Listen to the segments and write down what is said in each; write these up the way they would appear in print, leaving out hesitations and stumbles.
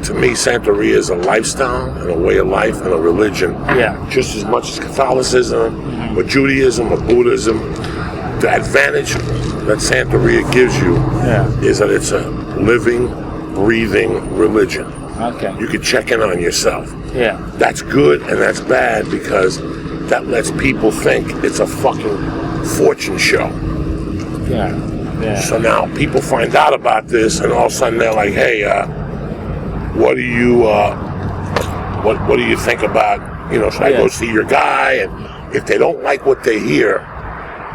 to me, Santeria is a lifestyle and a way of life and a religion. Yeah. Just as much as Catholicism or Judaism or Buddhism. The advantage that Santeria gives you is that it's a living, breathing religion. Okay. You can check in on yourself. Yeah. That's good and that's bad because that lets people think it's a fucking fortune show. Yeah. Yeah. So now people find out about this, and all of a sudden they're like, "Hey, what do you think about? Should I go see your guy?" And if they don't like what they hear,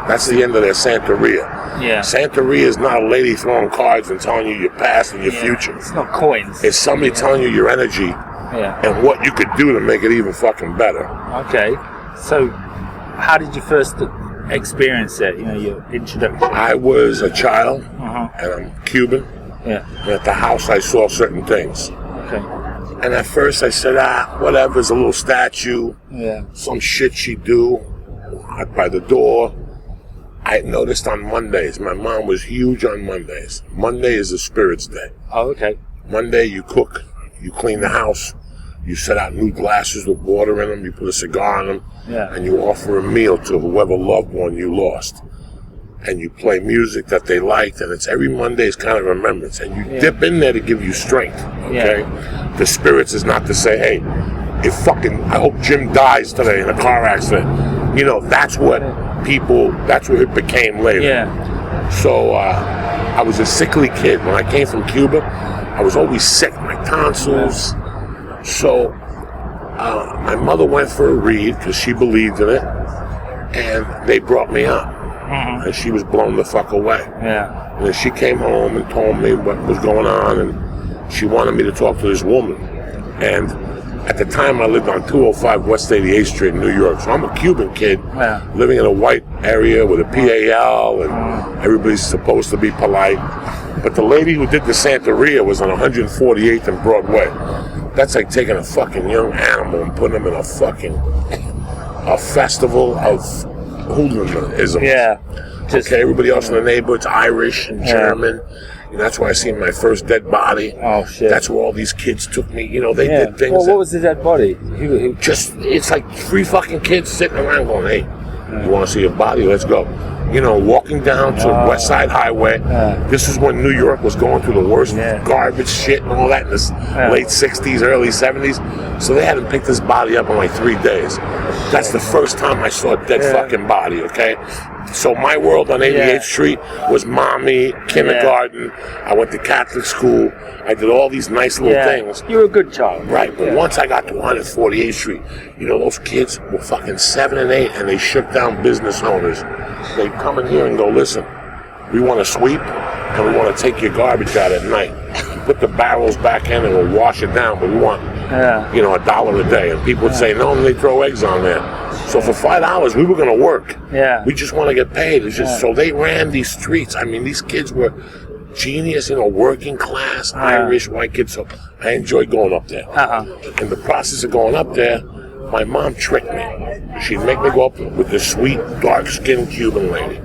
that's the end of their Santeria. Yeah. Santeria is not a lady throwing cards and telling you your past and your future. It's not coins. It's somebody telling you your energy and what you could do to make it even fucking better. Okay. So, how did you first experience it? Your introduction. I was a child, and I'm Cuban. Yeah. And at the house, I saw certain things. Okay. And at first, I said, whatever, it's a little statue. Yeah. Some shit she do by the door. I noticed on Mondays, my mom was huge on Mondays. Monday is the Spirit's Day. Oh, okay. Monday, you cook, you clean the house, you set out new glasses with water in them, you put a cigar in them, and you offer a meal to whoever loved one you lost. And you play music that they liked, and it's every Monday's kind of remembrance. And you dip in there to give you strength, okay? Yeah. The Spirits is not to say, hey, I hope Jim dies today in a car accident. That's what it became later. Yeah. So I was a sickly kid. When I came from Cuba, I was always sick, my tonsils. So my mother went for a read because she believed in it, and they brought me up. And she was blown the fuck away. Yeah. And then she came home and told me what was going on, and she wanted me to talk to this woman. And at the time, I lived on 205 West 88th Street in New York. So I'm a Cuban kid living in a white area with a PAL, and everybody's supposed to be polite. But the lady who did the Santeria was on 148th and Broadway. That's like taking a fucking young animal and putting him in a festival of hooliganism. Yeah. Okay, everybody else in the neighborhood's Irish and German. That's where I seen my first dead body. Oh, shit. That's where all these kids took me. They did things. Well, what was the dead body? It's like 3 fucking kids sitting around going, hey, you want to see a body? Let's go. Walking down to West Side Highway. This is when New York was going through the worst garbage shit and all that in the late 60s, early 70s. So they hadn't picked this body up in like 3 days. That's the first time I saw a dead fucking body, okay? So my world on 88th Street was mommy, kindergarten. I went to Catholic school. I did all these nice little things. You were a good child. Right, but once I got to 148th Street, those kids were fucking 7 and 8, and they shook down business owners. They'd come in here and go, listen, we want to sweep, and we want to take your garbage out at night. Put the barrels back in and we'll wash it down, but we want, $1 a day. And people would say, no, and they throw eggs on there. So for $5, we were going to work. Yeah. We just want to get paid. It's just so they ran these streets. I mean, these kids were genius, working class, Irish, white kids. So I enjoyed going up there. In the process of going up there, my mom tricked me. She'd make me go up with this sweet, dark-skinned Cuban lady.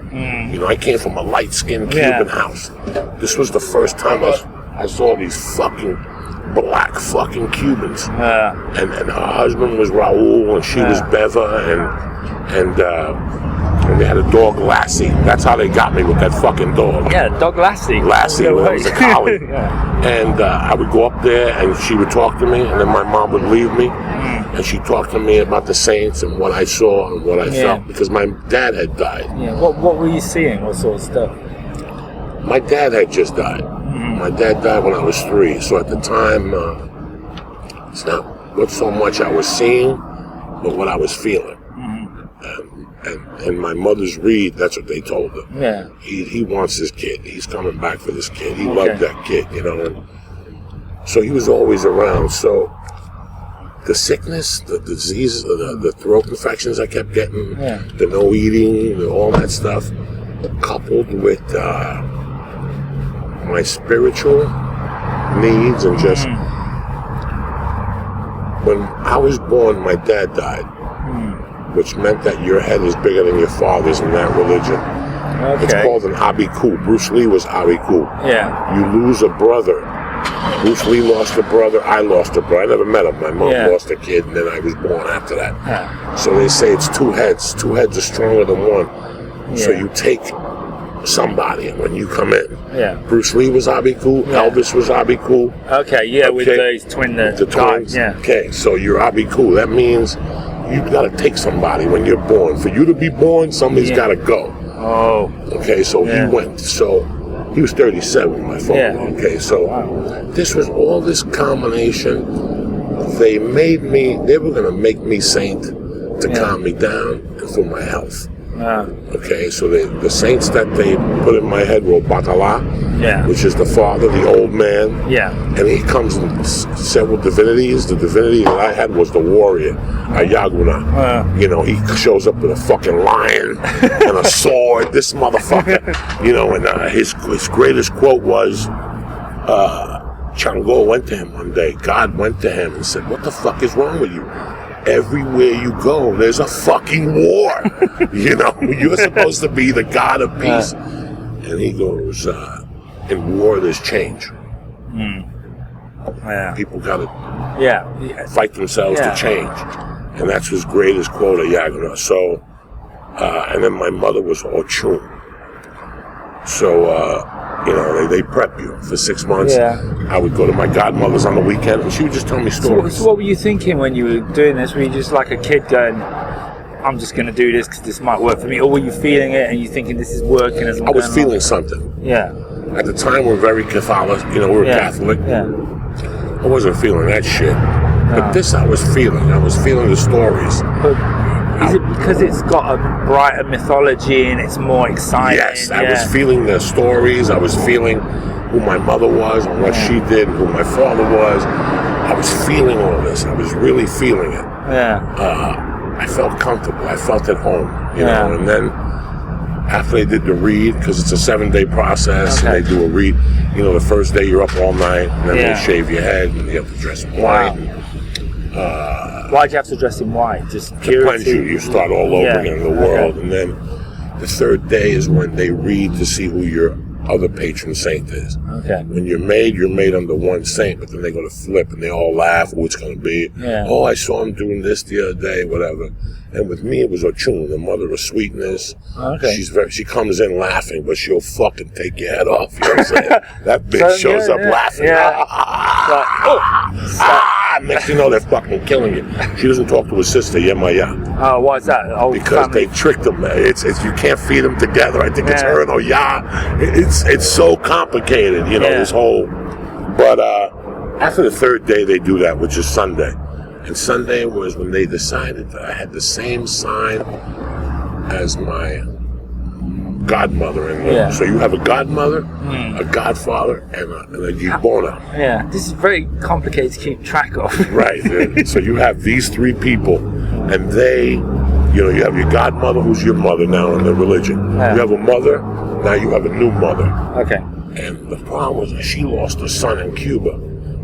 I came from a light-skinned Cuban house. This was the first time I saw these fucking black fucking Cubans. And her husband was Raul, and she was Beva, and they had a dog, Lassie. That's how they got me with that fucking dog. Yeah, dog Lassie. Lassie, that was a collie. And I would go up there, and she would talk to me, and then my mom would leave me, and she'd talk to me about the saints and what I saw and what I felt, because my dad had died. Yeah. What were you seeing? What sort of stuff? My dad had just died. My dad died when I was 3, so at the time, it's not so much I was seeing, but what I was feeling. And my mother's read, that's what they told him. Yeah. He wants this kid. He's coming back for this kid. He loved that kid, And so he was always around. So the sickness, the diseases, the throat infections I kept getting, the no eating, all that stuff, coupled with my spiritual needs and just... When I was born, my dad died, which meant that your head is bigger than your father's in that religion. Okay. It's called an abiku. Bruce Lee was abiku. Yeah. You lose a brother Bruce Lee lost a brother. I lost a brother. I never met him. My mom Yeah. lost a kid, and then I was born after that. Yeah. So they say it's two heads. Two heads are stronger than one. So Yeah. you take somebody when you come in. Yeah. Bruce Lee was Abiku. Yeah. Elvis was Abiku. Okay, yeah, with Okay. those twin the twins. Yeah. Okay, so you're Abiku. That means you got to take somebody when you're born. For you to be born, somebody's got to go. Oh. Okay, so Yeah. he went. So he was 37, my father. Yeah. Okay, so this was all this combination. They were going to make me saint to calm me down and for my health. Okay, so the saints that they put in my head were Batala, which is the father, the old man. Yeah. And he comes in several divinities. The divinity that I had was the warrior, Ayaguna. You know, he shows up with a fucking lion and a sword, this motherfucker. You know, and his greatest quote was, Chango went to him one day. God went to him and said, "What the fuck is wrong with you? Everywhere you go, there's a fucking war. You know, you're supposed to be the god of peace." And he goes, "In war, there's change. Yeah. People got to Yeah. fight themselves to change." And that's his greatest quote of Yaguna. So, and then my mother was Ochun. So, you know, they prep you for 6 months. Yeah. I would go to my godmother's on the weekend, and she would just tell me stories. So what were you thinking when you were doing this? Were you just like a kid going, I'm just going to do this because this might work for me? Or were you feeling it and you thinking this is working as I'm I was going feeling along? something. Yeah. At the time, we're very Catholic. You know, we're Catholic. Yeah. I wasn't feeling that shit. But this I was feeling. I was feeling the stories. But is it because it's got a brighter mythology and it's more exciting? Yes, I was feeling the stories. I was feeling who my mother was and what she did and who my father was. I was feeling all this. I was really feeling it. Yeah. I felt comfortable. I felt at home, you know. And then after they did the read, because it's a 7-day process, and they do a read. You know, the first day you're up all night, and then they shave your head, and you have to dress in white. And, why'd you have to dress in white? Just to cleanse you. You start all over again in the world. Okay. And then the third day is when they read to see who your other patron saint is. Okay. When you're made under one saint, but then they go to flip and they all laugh who it's going to be. Yeah. Oh, I saw him doing this the other day, whatever. And with me, it was Ochun, the mother of sweetness. Okay. She comes in laughing, but she'll fucking take your head off. You know what I'm saying? That bitch shows up laughing. Next thing you know, they're fucking killing you. She doesn't talk to her sister, Yemaya. Oh, why is that? Oh, because they tricked them. It's you can't feed them together. I think it's her and Oya. It's so complicated, you know, this whole. But after the third day, they do that, which is Sunday. And Sunday was when they decided that I had the same sign as my godmother. And so you have a godmother, a godfather, and a Gibona. Yeah, this is very complicated to keep track of. Right. So you have these three people, and they, you know, you have your godmother, who's your mother now in the religion. Yeah. You have a mother, now you have a new mother. Okay. And the problem was that she lost a son in Cuba.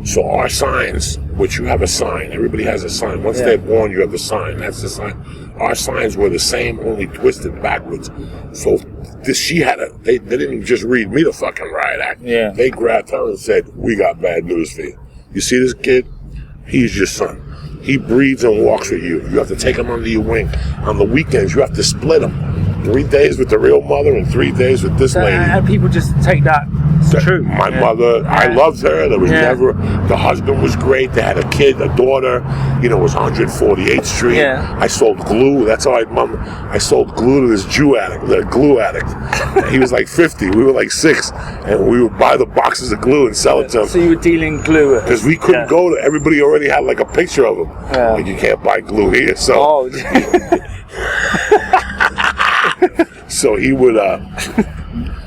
So our signs, which you have a sign, everybody has a sign. Once they're born, you have the sign. That's the sign. Our signs were the same, only twisted backwards. So she had they didn't just read me the fucking riot act. Yeah. They grabbed her and said, "We got bad news for you. You see this kid? He's your son. He breathes and walks with you. You have to take him under your wing. On the weekends, you have to split him. 3 days with the real mother and 3 days with this lady." And people just take that as true. My mother, I loved her. There was never, the husband was great. They had a kid, a daughter, you know, it was 148th Street. Yeah. I sold glue. That's how I sold glue to this Jew addict, the glue addict. He was like 50. We were like 6. And we would buy the boxes of glue and sell it to him. So you were dealing glue? Because we couldn't go to, everybody already had like a picture of him. Yeah. Like, you can't buy glue here. So. Oh. So he would,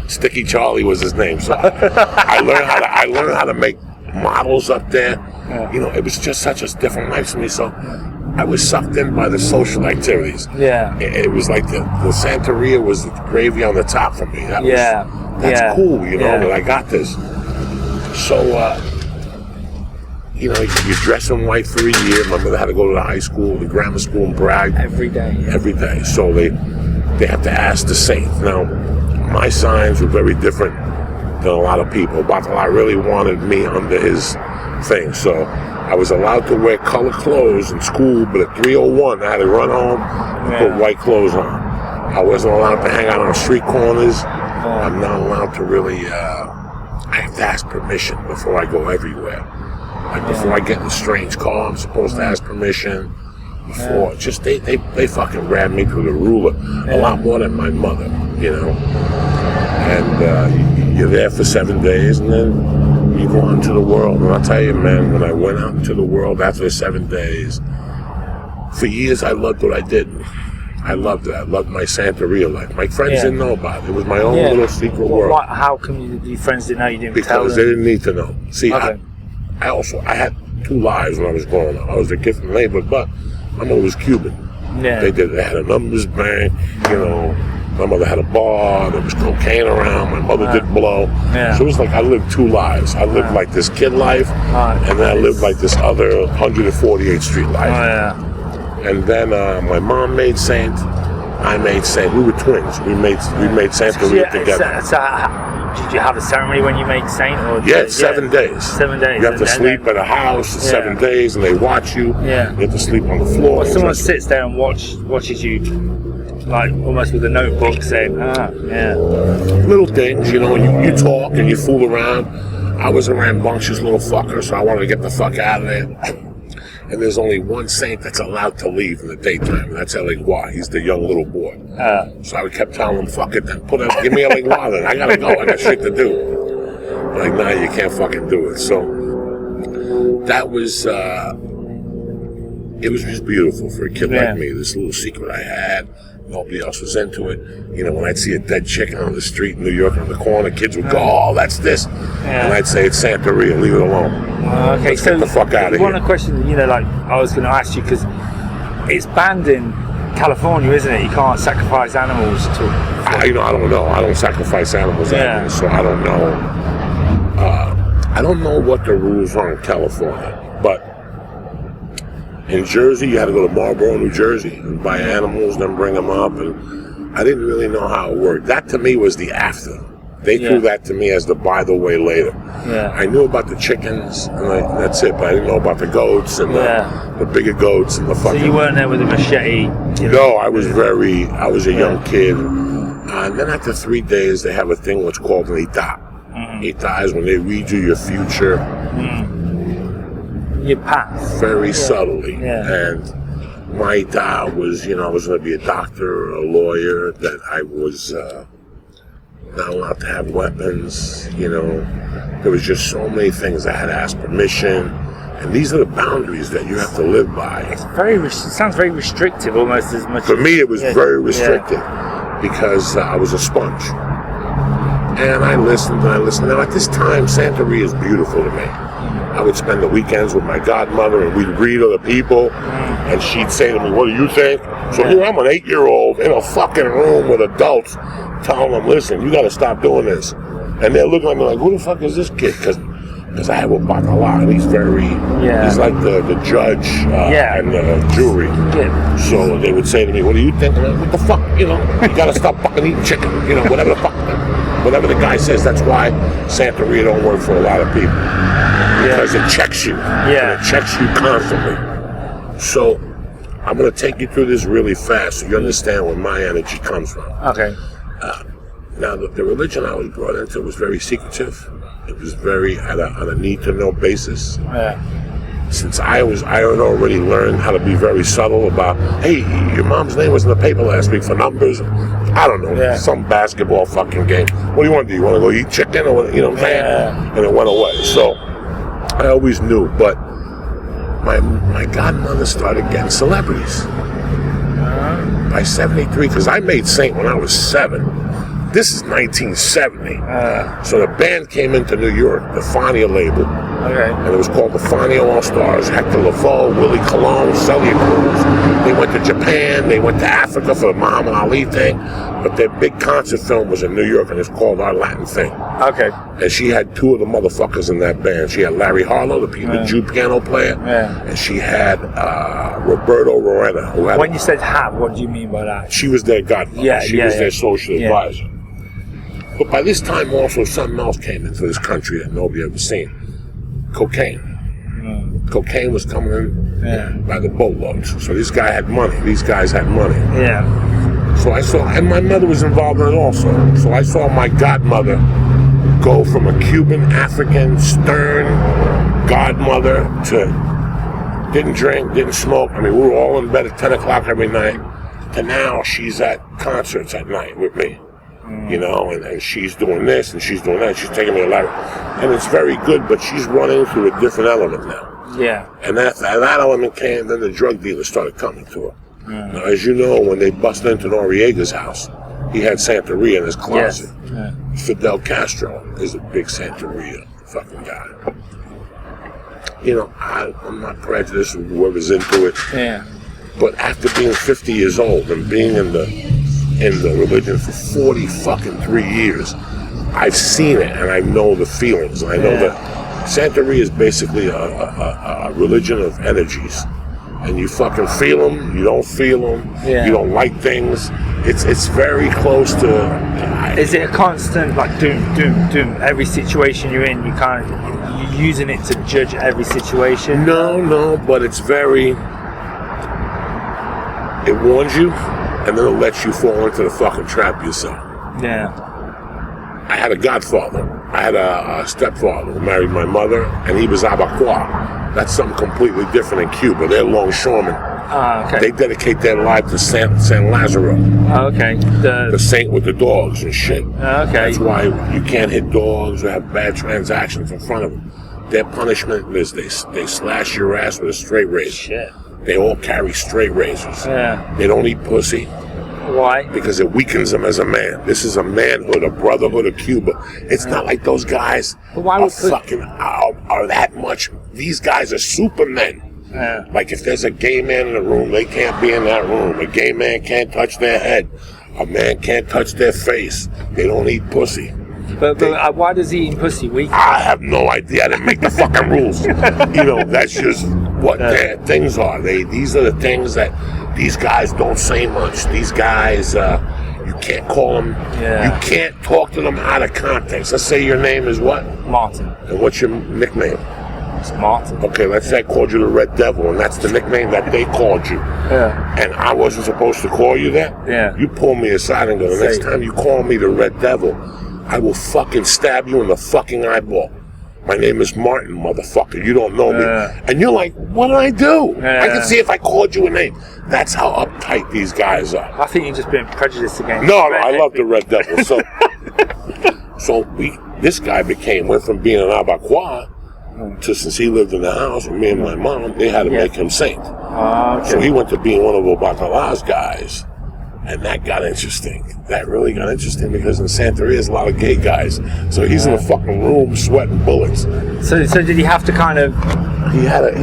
Sticky Charlie was his name. So I learned how to make models up there. You know, it was just such a different life to me. So I was sucked in by the social activities. Yeah. It was like the Santeria was the gravy on the top for me. That's cool, you know, that I got this. So, you know, you dress in white for a year. My mother had to go to the high school, the grammar school in Bragg. Every day. Every day. So they have to ask the saint. Now, my signs were very different than a lot of people. Bacalar really wanted me under his thing, so I was allowed to wear color clothes in school, but at 3:01 I had to run home and put white clothes on. I wasn't allowed to hang out on street corners. I'm not allowed to really, I have to ask permission before I go everywhere. Like before I get in a strange car, I'm supposed to ask permission. Before, just they fucking grabbed me through the ruler a lot more than my mother, you know. And you're there for 7 days, and then you go out into the world. And I'll tell you, man, when I went out into the world after 7 days, for years I loved what I did. I loved it. I loved my Santeria life. My friends didn't know about it. It was my own little secret world. How come your friends didn't know? You didn't tell them? Because they didn't need to know. See, I had 2 lives when I was growing up. I was a kid from the neighborhood, but my mother was Cuban. Yeah. They had a numbers bank, you know. My mother had a bar. There was cocaine around. My mother did blow. Yeah. So it was like I lived 2 lives. I lived like this kid life, and then I lived like this other 148th Street life. And then my mom made Saint. I made Saint. We were twins. We made Santeria together. Did you have a ceremony when you made Saint? Or 7 days. 7 days. You have to sleep at a house for 7 days, and they watch you. Yeah. You have to sleep on the floor. Well, someone sits there and watches you, like almost with a notebook, saying, little things, you know. You talk and you fool around. I was a rambunctious little fucker, so I wanted to get the fuck out of there. And there's only one Saint that's allowed to leave in the daytime, and that's Elegua. He's the young little boy. So I kept telling him, fuck it, then give me Elegua then. I gotta go, I got shit to do. Like, nah, you can't fucking do it. So that was, it was just beautiful for a kid like me. This little secret I had. Nobody else was into it. You know, when I'd see a dead chicken on the street in New York on the corner, kids would go, oh, that's this. And I'd say, it's Santeria, leave it alone. Okay, let's get the fuck out of here. One question, you know, like I was going to ask you, because it's banned in California, isn't it? You can't sacrifice animals to... I don't know. I don't sacrifice animals anymore, so I don't know. I don't know what the rules are in California, but in Jersey, you had to go to Marlboro, New Jersey, and buy animals, then bring them up, and I didn't really know how it worked. That to me was the after. They threw that to me as the by the way later. I knew about the chickens, and that's it, but I didn't know about the goats and the bigger goats and the fucking... So you weren't there with a machete? No, I was a young kid. And then after 3 days, they have a thing what's called an ita. Ita is when they read you your future. Your path. Very subtly. And my ita was, I was going to be a doctor or a lawyer, that I was not allowed to have weapons, There was just so many things. I had to ask permission. And these are the boundaries that you have to live by. It sounds very restrictive, almost as much. For me, it was very restrictive because I was a sponge. And I listened and I listened. Now, at this time, Santeria is beautiful to me. I would spend the weekends with my godmother, and we'd read other people, and she'd say to me, what do you think? So here I'm an 8-year-old in a fucking room with adults telling them, listen, you got to stop doing this. And they're looking at me like, who the fuck is this kid? Because I have a Bacalar, and he's he's like the judge and the jury. So they would say to me, what do you think? And I'm like, what the fuck? You got to stop fucking eating chicken, whatever the fuck. Whatever the guy says, that's why Santeria don't work for a lot of people. Because it checks you. And it checks you constantly. So I'm going to take you through this really fast so you understand where my energy comes from. Okay. Now, the religion I was brought into was very secretive. It was very on a need-to-know basis. Since I had already learned how to be very subtle about, hey, your mom's name was in the paper last week for numbers. I don't know, some basketball fucking game. What do you want to do? You want to go eat chicken or what? You know what I'm saying? And it went away. So I always knew, but my godmother started getting celebrities by 73, because I made Saint when I was 7. This is 1970. So the band came into New York, the Fania label. And it was called the Fania All-Stars. Hector Lavoe, Willie Colon, Celia Cruz. They went to Japan, they went to Africa for the Muhammad Ali thing. But their big concert film was in New York, and it's called Our Latin Thing. And she had 2 of the motherfuckers in that band. She had Larry Harlow, the Jew piano player, and she had Roberto Roena. When you said have, what do you mean by that? She was their godmother. She was their social advisor. But by this time, also, something else came into this country that nobody ever seen. Cocaine. Cocaine was coming in by the boatloads. So this guy had money. These guys had money. Yeah. So I saw, and my mother was involved in it also. So I saw my godmother go from a Cuban, African, stern godmother to didn't drink, didn't smoke. I mean, we were all in bed at 10 o'clock every night. To now, she's at concerts at night with me. You know, and she's doing this and she's doing that. She's taking me a lot. And it's very good, but she's running through a different element now. Yeah. And that element came, then the drug dealers started coming to her. Now, as you know, when they busted into Noriega's house, he had Santeria in his closet. Yes. Fidel Castro is a big Santeria fucking guy. You know, I'm not prejudiced with whoever's into it. Yeah. But after being 50 years old and being in the religion for 43 years, I've seen it and I know the feelings. And I know that Santeria is basically a religion of energies. And you fucking feel them, you don't feel them, you don't like things. It's very close to... Is it a constant, like, doom, doom, doom? Every situation you're in, you're using it to judge every situation? No, but it's very... It warns you, and then it lets you fall into the fucking trap yourself. Yeah. I had a godfather. I had a stepfather who married my mother, and he was Abacoa. That's something completely different in Cuba. They're longshoremen. Okay. They dedicate their life to San Lazaro. Okay. The saint with the dogs and shit. Okay. That's why you can't hit dogs or have bad transactions in front of them. Their punishment is they slash your ass with a straight razor. Shit. They all carry straight razors. Yeah. They don't eat pussy. Why? Because it weakens them as a man. This is a manhood, a brotherhood of Cuba. It's not like those guys are that much. These guys are supermen. Yeah. Like if there's a gay man in the room, they can't be in that room. A gay man can't touch their head. A man can't touch their face. They don't eat pussy. But why does eating pussy weak? I have no idea. I didn't make the fucking rules. You know, that's just what their things are. These are the things that these guys don't say much. These guys, you can't call them. Yeah. You can't talk to them out of context. Let's say your name is what? Martin. And what's your nickname? It's Martin. Okay, let's say I called you the Red Devil, and that's the nickname that they called you. Yeah. And I wasn't supposed to call you that? Yeah. You pull me aside and go, the next time you call me the Red Devil, I will fucking stab you in the fucking eyeball. My name is Martin, motherfucker. You don't know me. And you're like, what did I do? I can see if I called you a name. That's how uptight these guys are. I think you're just being prejudiced against. No, I love the Red Devil. So this guy went from being an Abacoa to, since he lived in the house with me and my mom, they had to make him saint. Okay. So he went to being one of Obacala's guys. And that got interesting. That really got interesting because in Santeria there's a lot of gay guys. So he's in a fucking room sweating bullets. So did he have to kind of He had a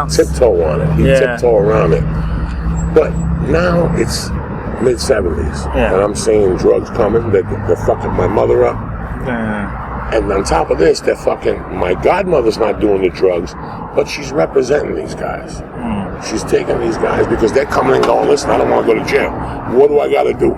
tiptoe on it. He tiptoe around it. But now it's mid-70s. Yeah. And I'm seeing drugs coming. They're fucking my mother up. And on top of this, my godmother's not doing the drugs, but she's representing these guys. She's taking these guys because they're coming and going, listen, I don't want to go to jail. What do I got to do?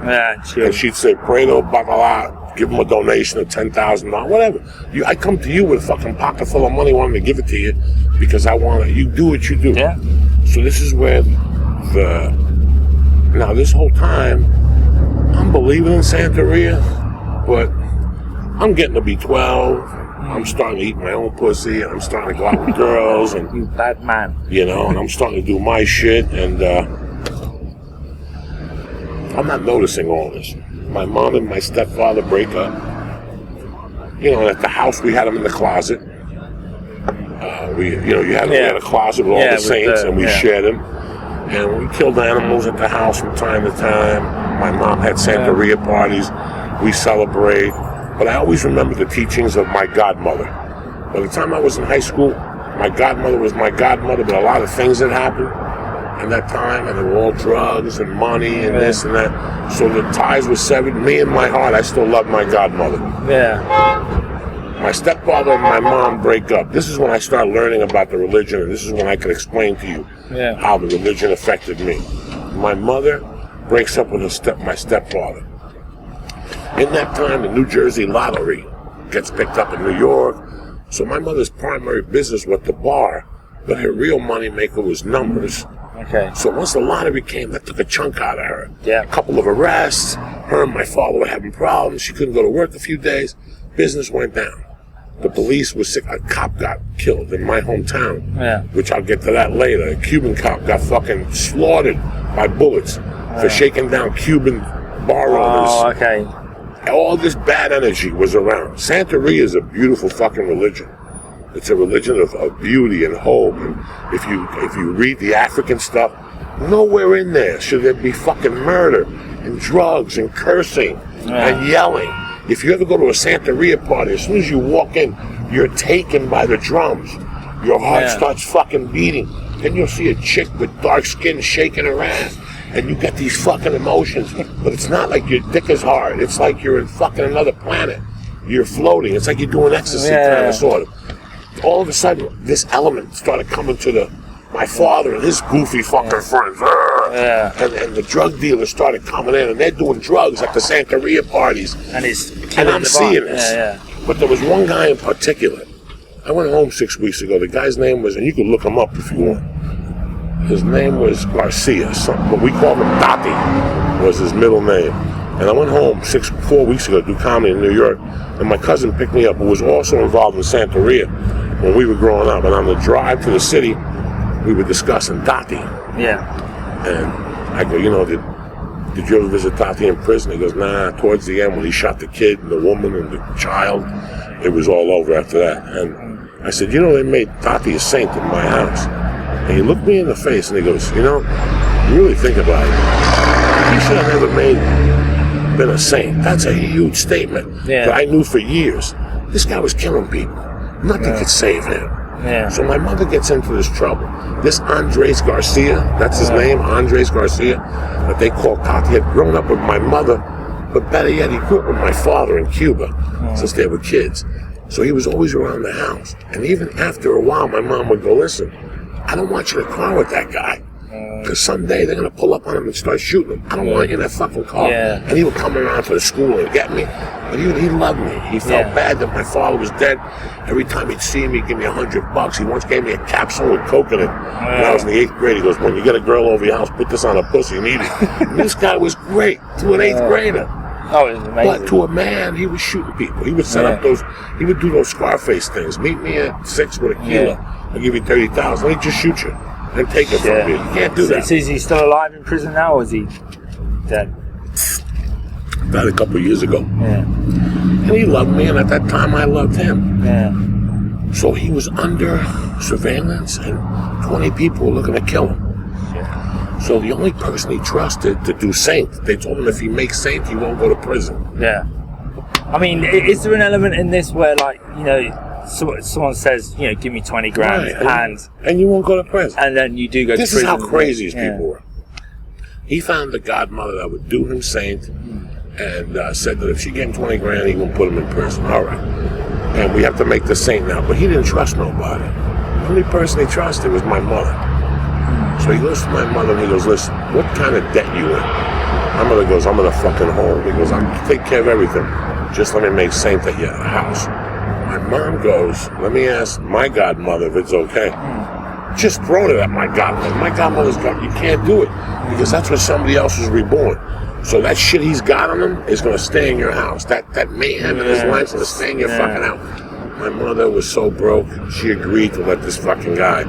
Yeah, sure. And she'd say, pray to Bacala, give them a donation of $10,000, whatever. I come to you with a fucking pocket full of money, wanting to give it to you because I want it. You do what you do. Yeah. So this is where now this whole time, I'm believing in Santeria, but I'm getting to be 12. I'm starting to eat my own pussy. I'm starting to go out with girls. And you bad man. You know, and I'm starting to do my shit. And I'm not noticing all this. My mom and my stepfather break up. You know, at the house, we had them in the closet. You had a closet with all the saints, and we shared them. And we killed animals at the house from time to time. My mom had Santeria parties. We celebrate. But I always remember the teachings of my godmother. By the time I was in high school, my godmother was my godmother, but a lot of things had happened at that time, and they were all drugs and money and this and that. So the ties were severed. Me in my heart, I still love my godmother. Yeah. My stepfather and my mom break up. This is when I started learning about the religion, and this is when I could explain to you how the religion affected me. My mother breaks up with my stepfather. In that time, the New Jersey lottery gets picked up in New York. So my mother's primary business was the bar, but her real money maker was numbers. Okay. So once the lottery came, that took a chunk out of her. Yeah. A couple of arrests. Her and my father were having problems. She couldn't go to work a few days. Business went down. The police was sick. A cop got killed in my hometown, which I'll get to that later. A Cuban cop got fucking slaughtered by bullets for shaking down Cuban bar owners. Oh, okay. All this bad energy was around. Santeria is a beautiful fucking religion. It's a religion of beauty and hope. And if you read the African stuff, nowhere in there should there be fucking murder and drugs and cursing and yelling. If you ever go to a Santeria party, as soon as you walk in, you're taken by the drums. Your heart starts fucking beating. Then you'll see a chick with dark skin shaking her ass. And you get these fucking emotions. But it's not like your dick is hard. It's like you're in fucking another planet. You're floating. It's like you're doing ecstasy, kind of, sort of. All of a sudden, this element started coming to my father and his goofy fucking friends. And the drug dealers started coming in, and they're doing drugs at the Santeria parties. And I'm seeing this. But there was one guy in particular. I went home 6 weeks ago. The guy's name was, and you can look him up if you want. His name was Garcia, but we called him Dati, was his middle name. And I went home 4 weeks ago to do comedy in New York, and my cousin picked me up, who was also involved in Santeria when we were growing up. And on the drive to the city, we were discussing Dati. Yeah. And I go, did you ever visit Dati in prison? He goes, nah, towards the end when he shot the kid and the woman and the child, it was all over after that. And I said, they made Dati a saint in my house. And he looked me in the face and he goes, you really think about it. He should have never been a saint. That's a huge statement that I knew for years. This guy was killing people. Nothing could save him. Yeah. So my mother gets into this trouble. This Andres Garcia, that's his name, Andres Garcia, that they call Tati, had grown up with my mother, but better yet, he grew up with my father in Cuba since they were kids. So he was always around the house. And even after a while, my mom would go, listen, I don't want you in a car with that guy. Because someday they're going to pull up on him and start shooting him. I don't want you in that fucking car. Yeah. And he would come around to the school and get me. But he loved me. He felt bad that my father was dead. Every time he'd see me, he'd give me $100. He once gave me a capsule with Coke in it. When I was in the 8th grade, he goes, when you get a girl over your house, put this on her pussy and eat it. And this guy was great to an 8th grader. Oh, it was amazing. But to a man, he was shooting people. He would set up he would do those Scarface things. Meet me at 6 with a kilo. I'll give you $30,000. He'd just shoot you and take it from you. You can't do that. So is he still alive in prison now, or is he dead? Died a couple of years ago. Yeah. And he loved me, and at that time I loved him. Yeah. So he was under surveillance, and 20 people were looking to kill him. Yeah. So the only person he trusted to do saint, they told him if he makes saint, he won't go to prison. Yeah. I mean, is there an element in this where, like, someone says, give me 20 grand, and you won't go to prison, and then you do go to prison? This is how crazy these people were. He found a godmother that would do him saint, and said that if she gave him 20 grand, he wouldn't put him in prison. All right. And we have to make the saint now. But he didn't trust nobody. The only person he trusted was my mother. So he goes to my mother and he goes, listen, what kind of debt you in? My mother goes, I'm in a fucking hole. He goes, I'll take care of everything. Just let me make saint at your house. My mom goes, let me ask my godmother if it's okay. Just thrown it at my godmother. My godmother's got, you can't do it. Because that's when somebody else was reborn. So that shit he's got on him is going to stay in your house. That mayhem in his life is going to stay in your fucking house. My mother was so broke, she agreed to let this fucking guy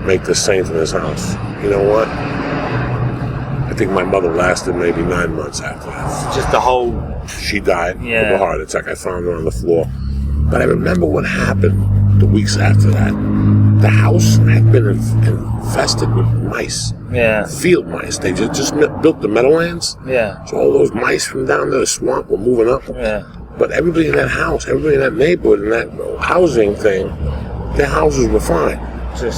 make the saint in his house. You know what? I think my mother lasted maybe 9 months after that. Just the whole... She died of a heart attack. I found her on the floor. But I remember what happened the weeks after that. The house had been infested with mice. Yeah. Field mice. They just built the meadowlands. Yeah. So all those mice from down to the swamp were moving up. Yeah. But everybody in that house, everybody in that neighborhood, in that housing thing, their houses were fine.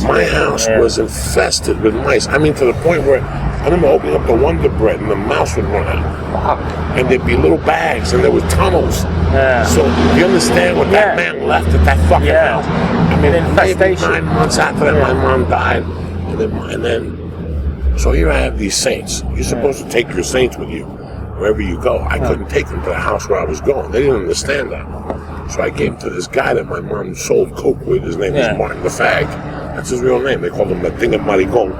My house was infested with mice. I mean, to the point where I remember opening up the Wonder Bread and the mouse would run out. Wow. And there'd be little bags and there were tunnels. Yeah. So you understand what that man left at that fucking house? I mean, maybe 9 months after that, my mom died. And then, so here I have these saints. You're supposed to take your saints with you. wherever you go. I couldn't take them to the house where I was going. They didn't understand that. So I gave them to this guy that my mom sold coke with. His name was Martin the Fag. That's his real name. They called him Matinga Maricon.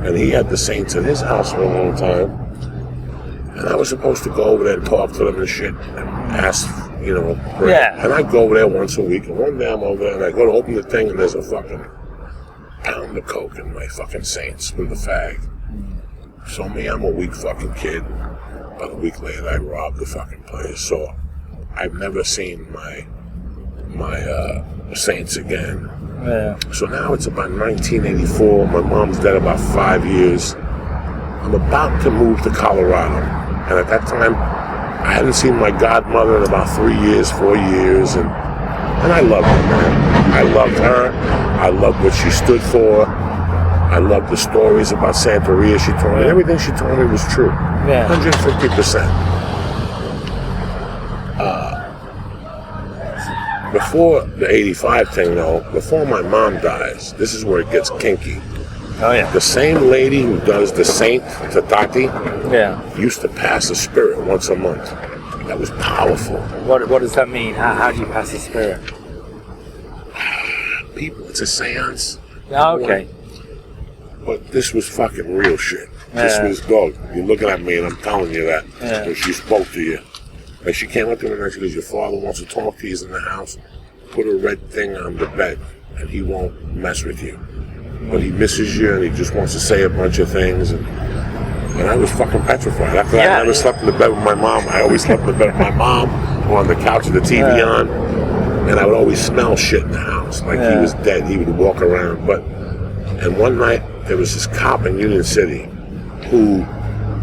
And he had the Saints in his house for a long time. And I was supposed to go over there and talk to them and shit and ask, you know, and I go over there once a week. And one day I'm over there and I go to open the thing and there's a fucking pound of coke in my fucking Saints with the Fag. So me, I'm a weak fucking kid. About a week later, I robbed the fucking place. So I've never seen my Saints again. Yeah. So now it's about 1984. My mom's dead about 5 years. I'm about to move to Colorado. And at that time, I hadn't seen my godmother in about 4 years. And I loved her, man. I loved her. I loved what she stood for. I loved the stories about Santeria she told me. Everything she told me was true. 150%. Before the 85 thing, though, before my mom dies, this is where it gets kinky. Oh, yeah. The same lady who does the Saint to Tati used to pass a spirit once a month. That was powerful. What does that mean? How do you pass the spirit? People, it's a seance. Oh, okay. But this was fucking real shit. This was, dog, you're looking at me and I'm telling you that. When she spoke to you. Like she came up to me and she goes, your father wants to talk to you, he's in the house. Put a red thing on the bed and he won't mess with you. But he misses you and he just wants to say a bunch of things. And I was fucking petrified. After that, I never slept in the bed with my mom. I always slept in the bed with my mom or on the couch with the TV on. And I would always smell shit in the house. Like he was dead. He would walk around. And one night, there was this cop in Union City who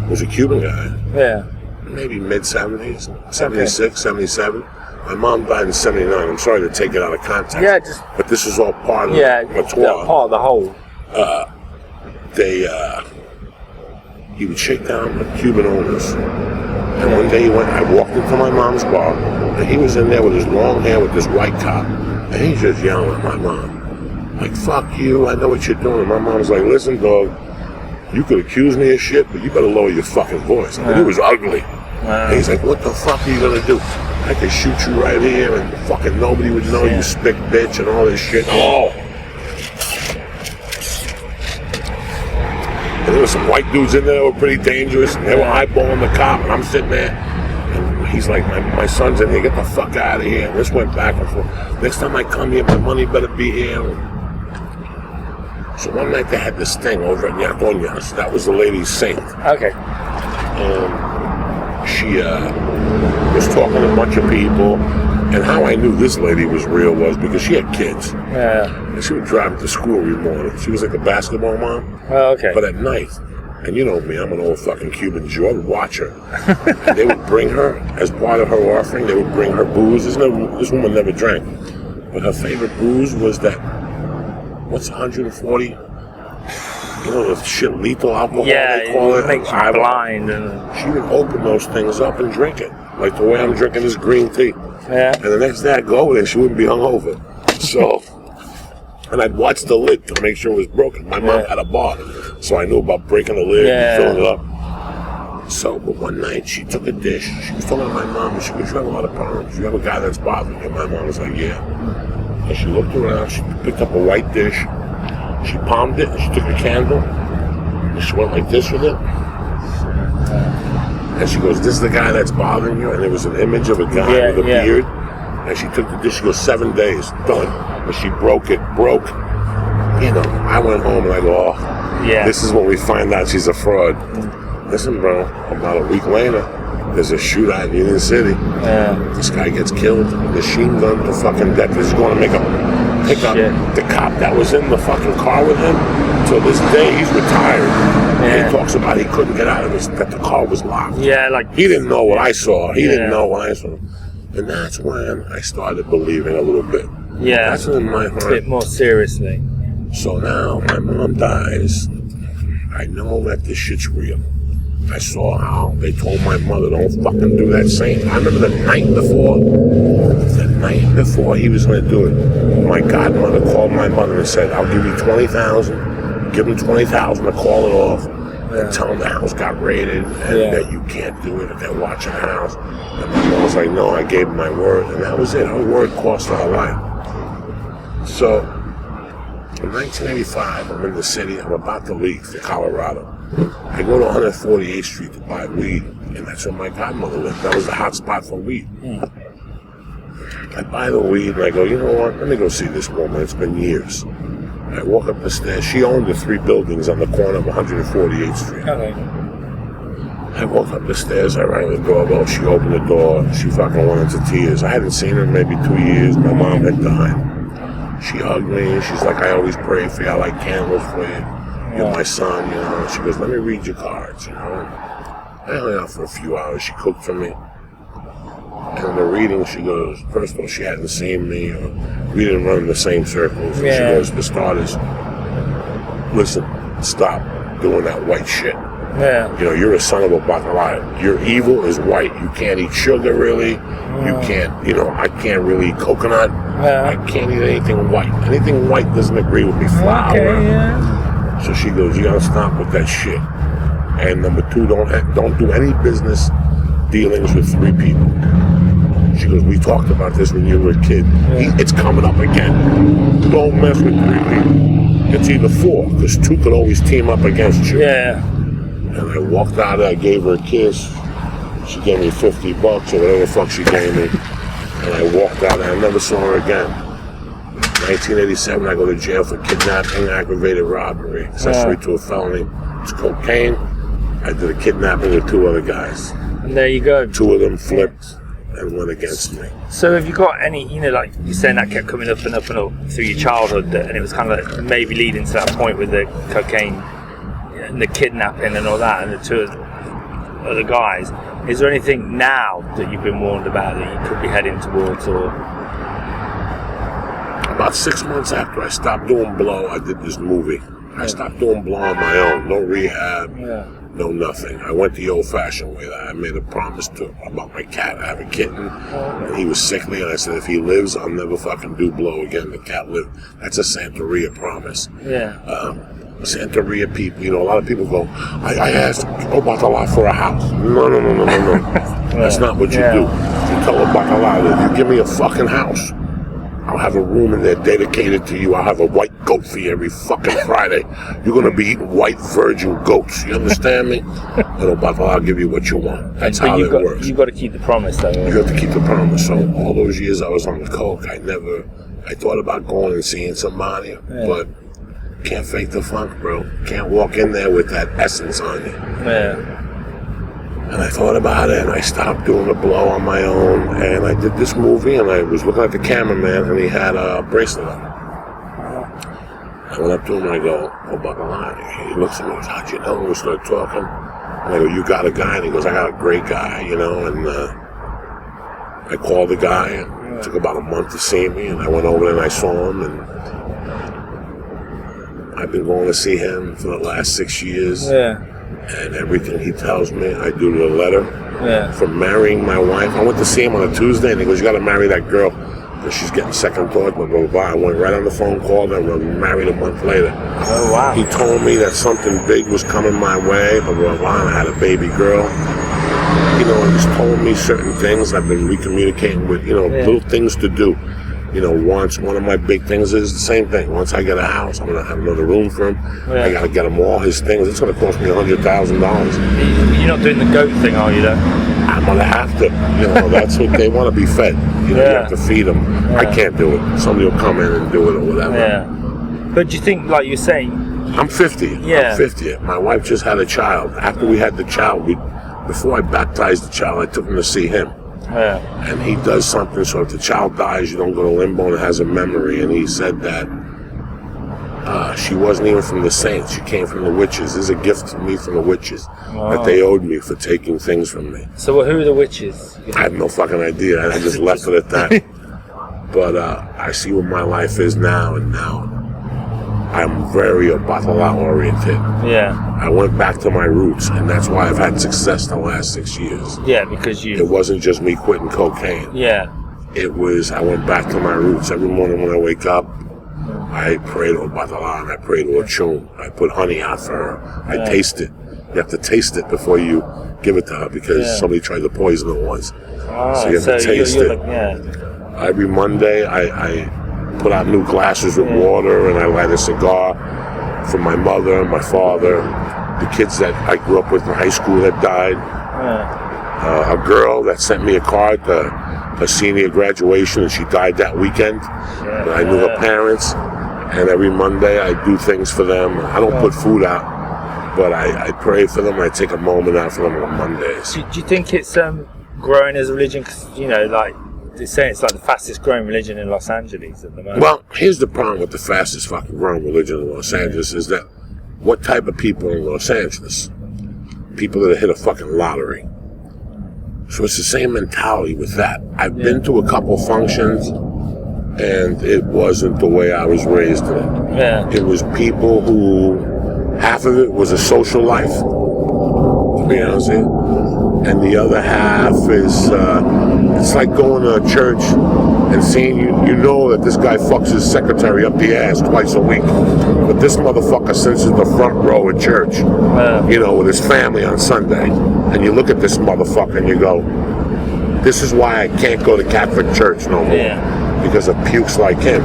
was a Cuban guy. Yeah. Maybe mid-70s, 76, 77. My mom died in 79. I'm sorry to take it out of context. Yeah, but this is all part of the tour. Part of the whole. He would shake down the Cuban owners. And one day I walked into my mom's bar, and he was in there with his long hair with this white cop. And he's just yelling at my mom. Like, fuck you, I know what you're doing. And my mom was like, listen, dog, you could accuse me of shit, but you better lower your fucking voice. I mean, it was ugly. And he's like, what the fuck are you gonna do? I could shoot you right here and fucking nobody would know you spick bitch and all this shit. Oh! And there were some white dudes in there that were pretty dangerous. And they were eyeballing the cop and I'm sitting there. And he's like, my son's in here, get the fuck out of here. And this went back and forth. Next time I come here, my money better be here. So one night they had this thing over at Yacoñas. That was the lady's saint. Okay. She was talking to a bunch of people, and how I knew this lady was real was because she had kids. Yeah. And she would drive them to school every morning. She was like a basketball mom. Oh, okay. But at night, and you know me, I'm an old fucking Cuban Jew, I would watch her. And they would bring her, as part of her offering, they would bring her booze. This woman never drank. But her favorite booze was that, what's 140? You know, the shit lethal alcohol, they call it. Makes you blind. And she would open those things up and drink it, like the way I'm drinking this green tea. Yeah. And the next day I'd go over there, she wouldn't be hungover. So, and I'd watch the lid to make sure it was broken. My mom had a bar, so I knew about breaking the lid and filling it up. So, but one night she took a dish. She was talking to my mom, and she goes, you have a lot of problems. You have a guy that's bothering you. My mom was like, yeah. And she looked around, she picked up a white dish. She palmed it, and she took a candle, and she went like this with it. And she goes, this is the guy that's bothering you? And there was an image of a guy with a beard. And she took the dish, she goes, 7 days, done. But she broke it. You know, I went home and I go, this is when we find out she's a fraud. Listen, bro, about a week later, there's a shootout in Union City. This guy gets killed, machine gun to fucking death. This is going to make pick up the cop that was in the fucking car with him. Till this day, he's retired. And he talks about he couldn't get out of it, that the car was locked. Yeah, like he didn't know what I saw. He didn't know what I saw. And that's when I started believing a little bit. Yeah, that's when my heart. A bit more seriously. So now my mom dies. I know that this shit's real. I saw how they told my mother, don't fucking do that saint. I remember the night before he was going to do it, my godmother called my mother and said, I'll give you $20,000. Give him $20,000 to call it off. Until the house got raided and that you can't do it if they're watching the house. And my mom was like, no, I gave my word, and that was it. Her word cost her life. So, in 1985, I'm in the city. I'm about to leave to Colorado. I go to 148th Street to buy weed, and that's where my godmother lived. That was the hot spot for weed. I buy the weed, and I go, you know what? Let me go see this woman. It's been years. I walk up the stairs. She owned the 3 buildings on the corner of 148th Street. Okay. I walk up the stairs. I rang the doorbell. She opened the door. She fucking went into tears. I hadn't seen her in maybe 2 years. My mom had died. She hugged me. She's like, I always pray for you. I light candles for you. You're my son, you know. She goes, let me read your cards, you know. I hung out for a few hours. She cooked for me. And in the reading, she goes, first of all, she hadn't seen me. Or we didn't run in the same circles. And she goes, for starters, listen, stop doing that white shit. Yeah. You know, you're a son of a bacalao. Your evil is white. You can't eat sugar, really. You can't, you know, I can't really eat coconut. I can't eat anything white. Anything white doesn't agree with me. Flour. Okay, yeah. So she goes, you gotta stop with that shit. And number 2, don't do any business dealings with 3 people. She goes, we talked about this when you were a kid. It's coming up again. Don't mess with 3 people. It's either 4, because 2 could always team up against you. Yeah. And I walked out there, I gave her a kiss. She gave me $50 or whatever the fuck she gave me. And I walked out and I never saw her again. 1987, I go to jail for kidnapping, aggravated robbery, accessory to a felony. It's cocaine. I did a kidnapping with 2 other guys. And there you go. 2 of them flipped and went against me. So have you got any, you know, like you're saying that kept coming up and up and up through your childhood, and it was kind of like maybe leading to that point with the cocaine and the kidnapping and all that, and the 2 other guys. Is there anything now that you've been warned about that you could be heading towards, or? About 6 months after I stopped doing blow, I did this movie. I stopped doing blow on my own. No rehab, no nothing. I went the old-fashioned way. I made a promise about my cat. I have a kitten, and he was sickly, and I said, if he lives, I'll never fucking do blow again. The cat lived. That's a Santeria promise. Santeria people, you know, a lot of people go, I asked Bacala for a house. No. That's not what you do. You tell a Bacala that you give me a fucking house, I'll have a room in there dedicated to you. I'll have a white goat for you every fucking Friday. You're going to be eating white virgin goats. You understand me? And I'll give you what you want. That's how it works. You've got to keep the promise, though. You have to keep the promise. So all those years I was on the coke, I thought about going and seeing somebody, but can't fake the funk, bro. Can't walk in there with that essence on you. And I thought about it, and I stopped doing the blow on my own, and I did this movie, and I was looking at the cameraman, and he had a bracelet on. I went up to him, and I go, Bacala. He looks at me, he goes, how'd you know? And we started talking. And I go, you got a guy? And he goes, I got a great guy, you know, and I called the guy, and it took about a month to see me, and I went over there, and I saw him, and I've been going to see him for the last 6 years. And everything he tells me, I do to the letter. From marrying my wife. I went to see him on a Tuesday, and he goes, you got to marry that girl because she's getting second thought, blah, blah, blah. I went right on the phone, called her, and we married a month later. Oh, wow. He told me that something big was coming my way, blah, blah, blah, and I had a baby girl. You know, he's told me certain things. I've been recommunicating with, you know, little things to do. You know, one of my big things is the same thing. Once I get a house, I'm going to have another room for him. I got to get him all his things. It's going to cost me $100,000. You're not doing the goat thing, are you, though? I'm going to have to. You know, that's what they want to be fed. You know, you have to feed them. I can't do it. Somebody will come in and do it or whatever. But do you think, like you're saying... I'm 50. I'm 50. My wife just had a child. After we had the child, before I baptized the child, I took him to see him. And he does something so if the child dies, you don't go to limbo and it has a memory. And he said that she wasn't even from the saints. She came from the witches. There's a gift to me from the witches that they owed me for taking things from me. So who are the witches? I have no fucking idea. I just left it at that. But I see what my life is now, and now I'm very Bacala oriented. I went back to my roots, and that's why I've had success the last 6 years. Because It wasn't just me quitting cocaine. It was, I went back to my roots. Every morning when I wake up, I pray to Bacala, and I pray to Ochun. I put honey out for her. I taste it. You have to taste it before you give it to her because somebody tried to poison it once. So you have to taste it. Every Monday, I put out new glasses with water, and I light a cigar for my mother and my father, the kids that I grew up with in high school that died, a girl that sent me a card to her senior graduation, and she died that weekend. And I knew her parents, and every Monday I do things for them. I don't put food out, but I pray for them. I take a moment out for them on Mondays. Do you think it's growing as a religion? Because, you know, like, they're saying it's like the fastest growing religion in Los Angeles at the moment. Well, here's the problem with the fastest fucking growing religion in Los Angeles is that what type of people in Los Angeles? People that hit a fucking lottery. So it's the same mentality with that. I've been to a couple functions, and it wasn't the way I was raised in it. Yeah. It was people who, half of it was a social life, to be honest with you, and the other half is, it's like going to a church and seeing you know that this guy fucks his secretary up the ass twice a week, but this motherfucker sits in the front row at church, you know, with his family on Sunday, and you look at this motherfucker and you go, this is why I can't go to Catholic church no more, because of pukes like him.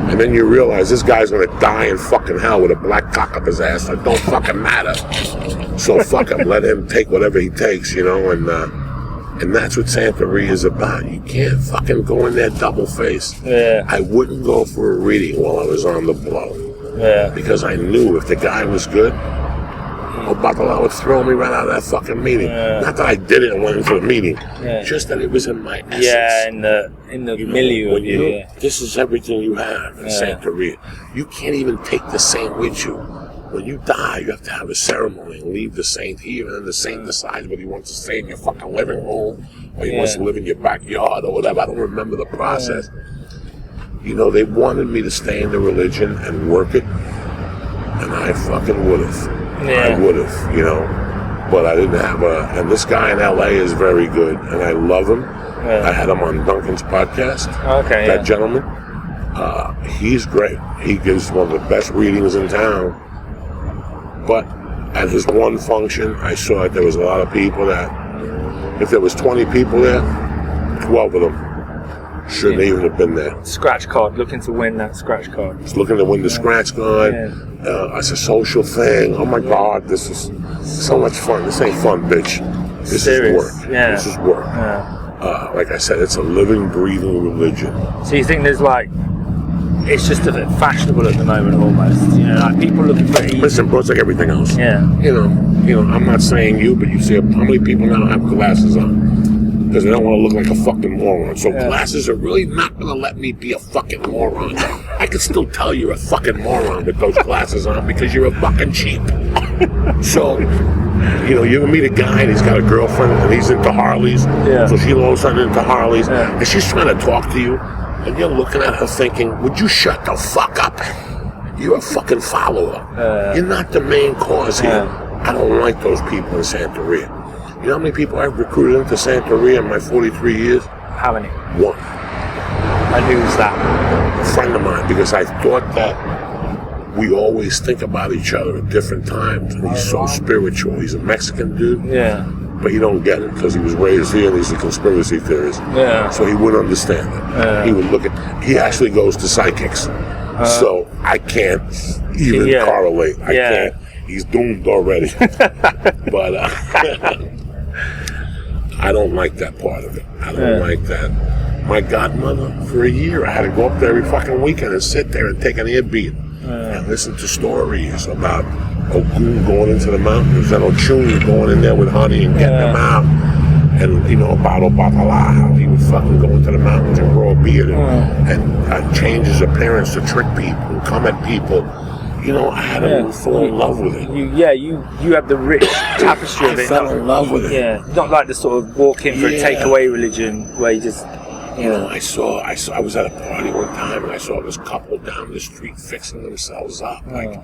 And then you realize this guy's gonna die in fucking hell with a black cock up his ass. It don't fucking matter. So fuck him. Let him take whatever he takes, you know. And that's what Santeria is about. You can't fucking go in there double faced. Yeah. I wouldn't go for a reading while I was on the blow. Yeah. Because I knew if the guy was good, Obatala would throw me right out of that fucking meeting. Not that I did it and went into the meeting, just that it was in my essence. Yeah, in the milieu of you. This is everything you have in Santeria. You can't even take the saint with you. When you die, you have to have a ceremony and leave the saint here, and then the saint decides whether he wants to stay in your fucking living room or he wants to live in your backyard or whatever. I don't remember the process. You know, they wanted me to stay in the religion and work it, and I fucking would have. I would have, you know, but I didn't have and this guy in LA is very good, and I love him. I had him on Duncan's podcast. That gentleman, he's great. He gives one of the best readings in town. But at his one function, I saw that there was a lot of people that, if there was 20 people there, 12 of them shouldn't even have been there. Scratch card, looking to win that scratch card. Just looking to win the scratch card. It's a social thing. Oh my God, this is so much fun. This ain't fun, bitch. This is work. This is work. Like I said, it's a living, breathing religion. So you think there's like, it's just a bit fashionable at the moment almost, you know, like people looking for easy. Listen, bro, it's like everything else. Yeah. You know, I'm not saying you, but you see how many people now have glasses on because they don't want to look like a fucking moron. So glasses are really not going to let me be a fucking moron. I can still tell you're a fucking moron with those glasses on because you're a fucking cheap. So, you know, you ever meet a guy and he's got a girlfriend and he's into Harleys, so she loves something into Harleys, and she's trying to talk to you, and you're looking at her thinking, would you shut the fuck up? You're a fucking follower. You're not the main cause here. I don't like those people in Santeria. You know how many people I've recruited into Santeria in my 43 years? How many? One. And who's that? A friend of mine, because I thought that we always think about each other at different times, and he's so spiritual. He's a Mexican dude. But he don't get it because he was raised here and he's a conspiracy theorist. So he wouldn't understand it. He would look at, he actually goes to psychics. So I can't even correlate. I can't. He's doomed already. But I don't like that part of it. I don't like that. My godmother, for a year, I had to go up there every fucking weekend and sit there and take an earbeat and listen to stories about Ogun going into the mountains and Ochun going in there with honey and getting them out. And, you know, about Obatala, how he would fucking go into the mountains and grow a beard and change his appearance to trick people and come at people. You know, I had to fall in love with it. You have the rich tapestry of it. I fell in love with it. Yeah, not like the sort of walk in for a takeaway religion where you just... You know, I was at a party one time and I saw this couple down the street fixing themselves up. Like,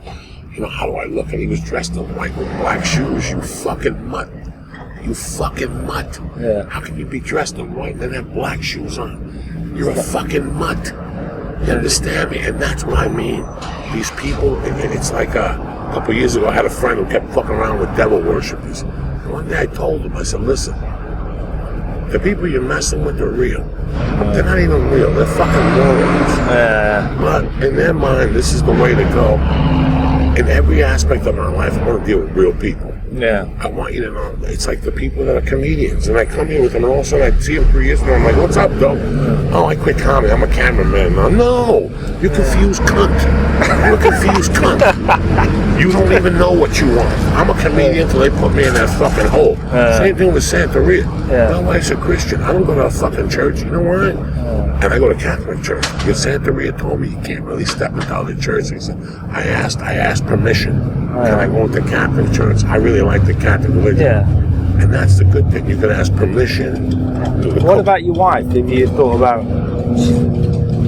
you know, how do I look? And he was dressed in white with black shoes. You fucking mutt. You fucking mutt. How can you be dressed in white and then have black shoes on? You're a fucking mutt. You understand me? And that's what I mean. These people, it's like couple of years ago, I had a friend who kept fucking around with devil worshippers. One day I told him, I said, listen, the people you're messing with are real. They're not even real. They're fucking morons. But in their mind, this is the way to go. In every aspect of my life, I want to deal with real people. Yeah. I want you to know, it's like the people that are comedians. And I come here with them, and all of a sudden I see them 3 years ago. I'm like, what's up, though? Oh, I quit comedy. I'm a cameraman now. No, you confused cunt. You're a confused cunt. You don't even know what you want. I'm a comedian until they put me in that fucking hole. Same thing with Santeria. My wife's a Christian. I don't go to a fucking church. You know why? And I go to Catholic church. Because Santeria told me you can't really step into other churches. He said, I asked permission. Can I go into Catholic church? I really like the Catholic religion. Yeah. And that's the good thing. You can ask permission. What about your wife? Have you thought about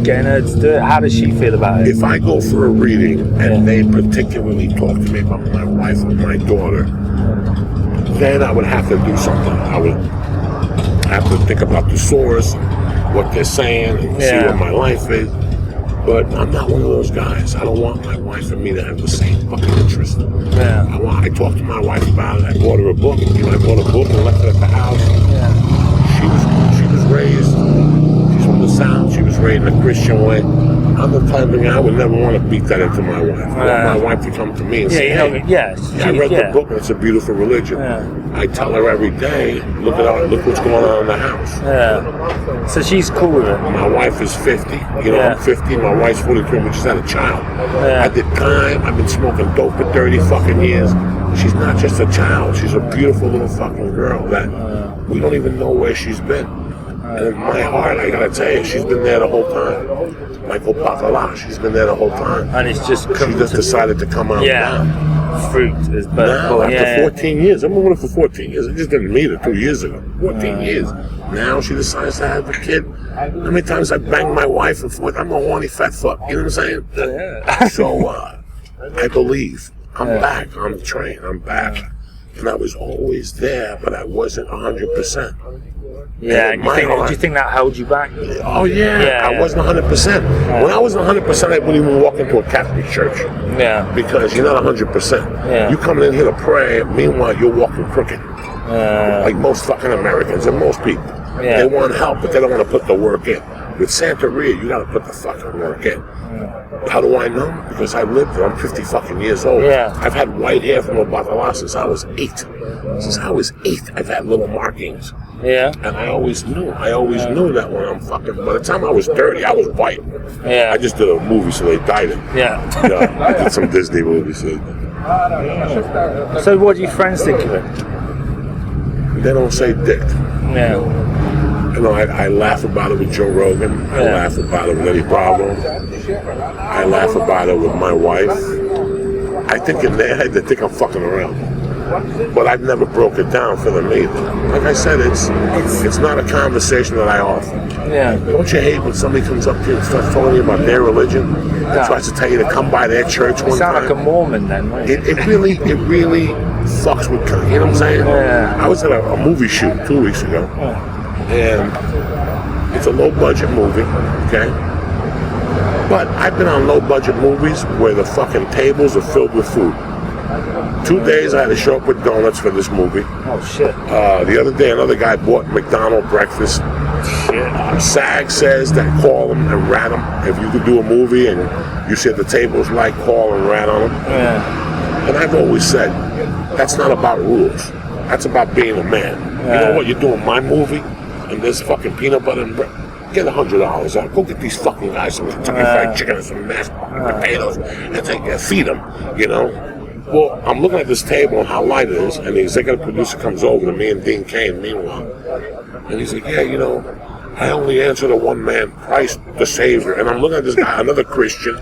getting her to do it? How does she feel about it? If I go for a reading and they particularly talk to me about my wife or my daughter, then I would have to do something. I would have to think about the source, what they're saying, and see what my life is. But I'm not one of those guys. I don't want my wife and me to have the same fucking interest. I talked to my wife about it. I bought her a book. I bought a book and left it at the house. She was raised. She's from the South. She was raised in a Christian way. I'm the type of guy I would never want to beat that into my wife. I want my wife to come to me and say, hey, I read the book and it's a beautiful religion. I tell her every day, look what's going on in the house. So she's cool with it. My wife is 50. I'm 50. My wife's 43. We just had a child. I did time. I've been smoking dope for 30 fucking years. She's not just a child. She's a beautiful little fucking girl that we don't even know where she's been. And in my heart, I gotta tell you, she's been there the whole time. Michael Bacala, she's been there the whole time. And it's just she just decided to come out now. Fruit is better. Now, after 14 years, I've been with her for 14 years. I just didn't meet her 2 years ago. 14 years. Now she decides to have a kid. How many times I banged my wife and forth? I'm a horny fat fuck. You know what I'm saying? So I believe. I'm back on the train. I'm back. And I was always there, but I wasn't 100%. Yeah, and do you think that held you back? Oh, yeah. I wasn't 100%. When I wasn't 100%, I wouldn't even walk into a Catholic church. Yeah. Because you're not 100%. Yeah. You coming in here to pray, meanwhile, you're walking crooked. Like most fucking Americans and most people. Yeah. They want help, but they don't want to put the work in. With Santeria, you got to put the fucking work in. How do I know? Because I lived there. I'm 50 fucking years old. Yeah. I've had white hair from a Bacala since I was 8. Since I was 8, I've had little markings. Yeah. And I always knew that when I'm fucking, by the time I was 30, I was white. Yeah. I just did a movie, so they dyed it. Yeah. I did some Disney movies. So what do your friends think of it? They don't say dick. Yeah. I laugh about it with Joe Rogan. I laugh about it with Eddie Bravo. I laugh about it with my wife. I think in their head they think I'm fucking around. But I've never broke it down for them either. Like I said, it's not a conversation that I offer. Yeah. Don't you hate when somebody comes up to you and starts telling you about their religion and tries to tell you to come by their church one time? You sound like a Mormon then, right? It really fucks with, you know what I'm saying? Yeah. I was at a movie shoot 2 weeks ago. And it's a low-budget movie, okay? But I've been on low-budget movies where the fucking tables are filled with food. 2 days I had to show up with donuts for this movie. Oh, shit. The other day, another guy bought McDonald's breakfast. Shit. SAG says that call them and rat them. If you could do a movie and you see the tables like, call and rat on them. Yeah. And I've always said, that's not about rules. That's about being a man. You know what? You're doing my movie, and there's fucking peanut butter and bread. Get $100 out. Go get these fucking guys some Kentucky Fried Chicken and some mashed potatoes and feed them, you know? Well, I'm looking at this table and how light it is, and the executive producer comes over to me and Dean Cain, meanwhile. And he's like, I only answer to one man, Christ the Savior. And I'm looking at this guy, another Christian,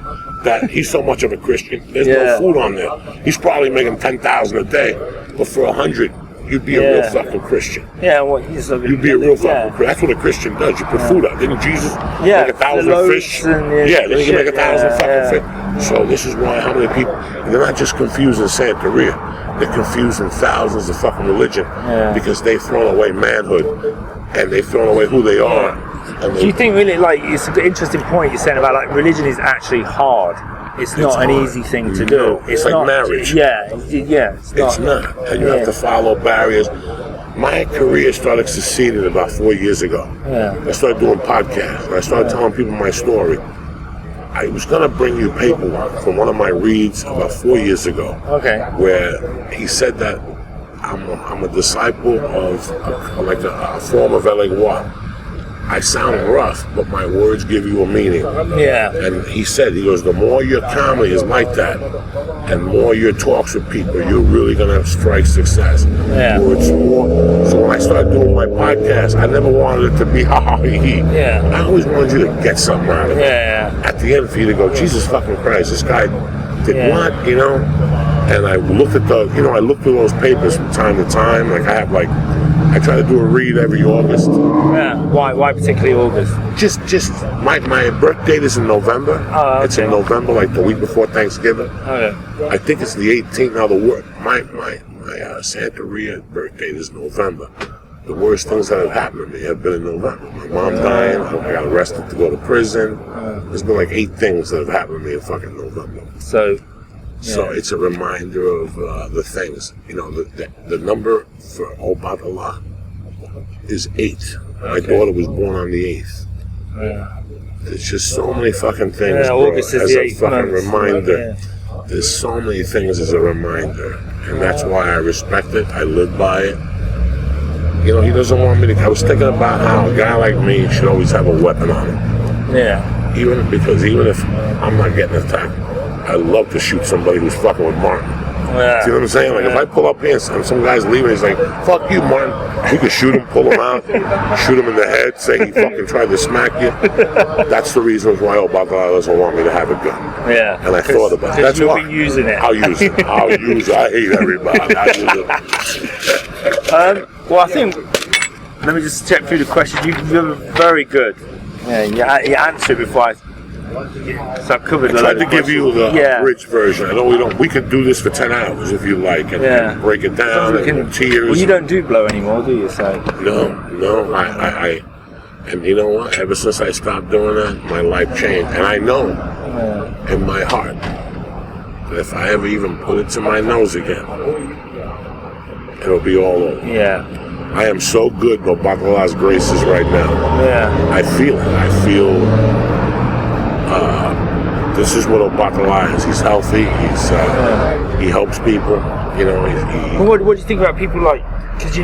that he's so much of a Christian. There's no food on there. He's probably making $10,000 a day, but for $100, you'd be a real fucking Christian. Yeah, well, you'd be a real fucking Christian. That's what a Christian does. You put food out. Didn't Jesus make 1,000 fish? Then he can make 1,000 fucking fish. So this is why how many people, and they're not just confusing Santeria, they're confusing thousands of fucking religion because they've thrown away manhood and they've thrown away who they are. Do you think really, like, it's an interesting point you're saying about, like, religion is actually hard? It's not an hard. easy thing to do. No, it's like not, marriage. Yeah, it's not. It's not. And you have to follow barriers. My career started succeeding about 4 years ago. Yeah. I started doing podcasts. I started telling people my story. I was going to bring you paperwork from one of my reads about 4 years ago. Okay. Where he said that I'm a disciple of a form of Elegua. I sound rough, but my words give you a meaning. Yeah. And he goes, the more your comedy is like that, and more your talks with people, you're really gonna strike success. Yeah. Words more. So when I started doing my podcast, I never wanted it to be ha ha he he. Yeah. I always wanted you to get something out of it. Yeah. At the end, for you to go, Jesus fucking Christ, this guy did what, you know? And I looked at I looked through those papers from time to time. I try to do a read every August. Yeah. Why particularly August? Just my birth date is in November. Oh, okay. It's in November, like the week before Thanksgiving. Okay. I think it's the 18th. Now my Santeria birth date is November. The worst things that have happened to me have been in November. My mom dying. I got arrested to go to prison. There's been like 8 things that have happened to me in fucking November. So it's a reminder of the things. You know, the number for Obatala is 8. My daughter was born on the 8th. Yeah. There's just so many fucking things, bro, August is as the a 8th fucking month. reminder. Yeah. There's so many things as a reminder, and that's why I respect it. I live by it. You know, he doesn't want me to. I was thinking about how a guy like me should always have a weapon on him. Yeah. Even if I'm not getting attacked, I love to shoot somebody who's fucking with Martin. Yeah. See what I'm saying? Like if I pull up here and some guy's leaving, he's like, "Fuck you, Martin." We could shoot him, pull him out, shoot him in the head, say he fucking tried to smack you. That's the reason why Obatala doesn't want me to have a gun. Yeah. And I thought about it. That's you'll why. be using it. I'll use it. I hate everybody. I use it. Well, I think. Let me just check through the questions. You're very good. Yeah, you answered before I. So I've covered. I tried to give you the abridged version. I know we could do this for 10 hours if you like, and break it down and tears. Well, you don't do blow anymore, do you? So. No. And you know what? Ever since I stopped doing that, my life changed. And I know in my heart that if I ever even put it to my nose again, it'll be all over. Yeah. I am so good with Batala's graces right now. Yeah. I feel it. I feel this is what Obatala is. He's healthy. He helps people. You know. Well, what do you think about people like? Because